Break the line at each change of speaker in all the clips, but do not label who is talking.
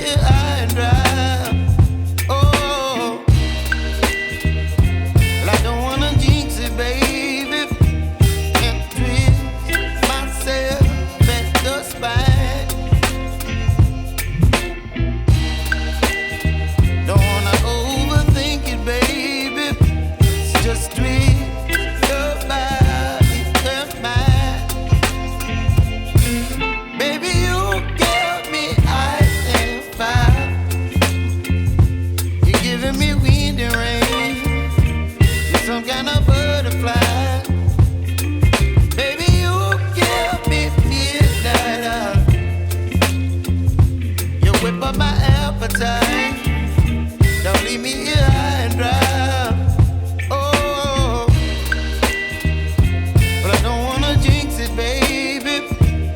here high and dry. Oh, well, I don't wanna jinx it, baby, and twist myself at the spine. Don't wanna overthink it, baby. It's just twist your body and mine. Baby, you give me ice and fire. You're giving me wind and rain. You're some kind of butterfly. Baby, you give me midnight. You whip up my appetite. Don't leave me here high and dry. Oh, but I don't wanna jinx it, baby.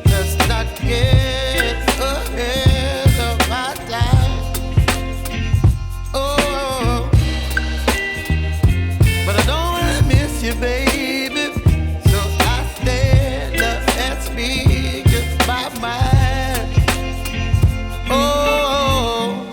Let's not get ahead of my time. Oh, but I don't wanna miss you, baby. So I stand up and speak my mind. Oh.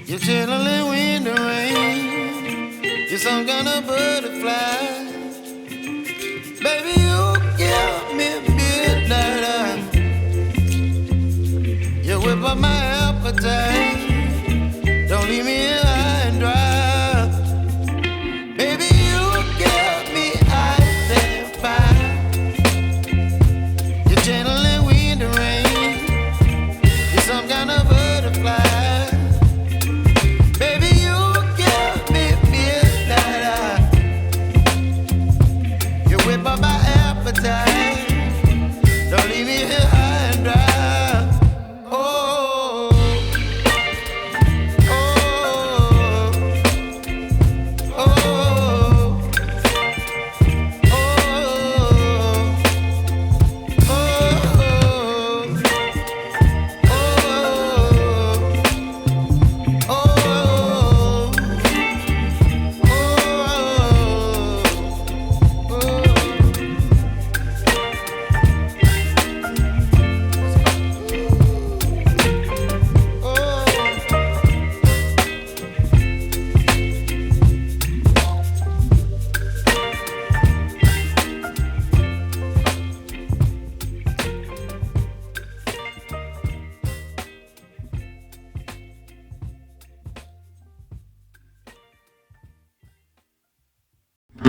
You're channeling wind and rain. You're some kind of butterfly. Baby, you give me midnight. You whip up my appetite. Don't leave me here high and dry. Baby, you give me ice and fire. You're channeling wind and rain. You're some kind of butterfly. My appetite. Don't leave me here high and dry. Oh, oh, oh, oh,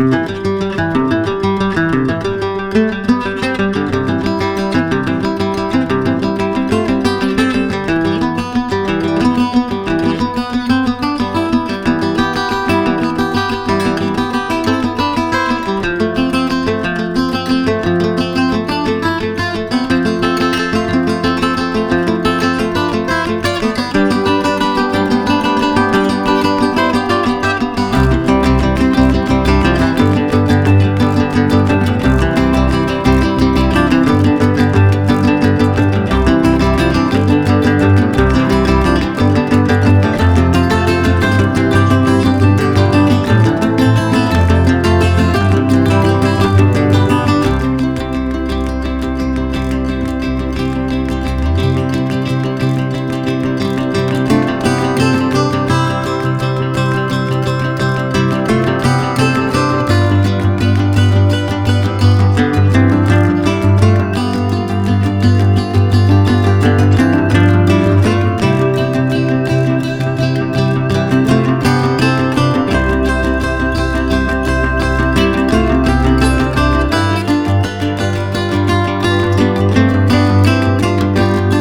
Oh.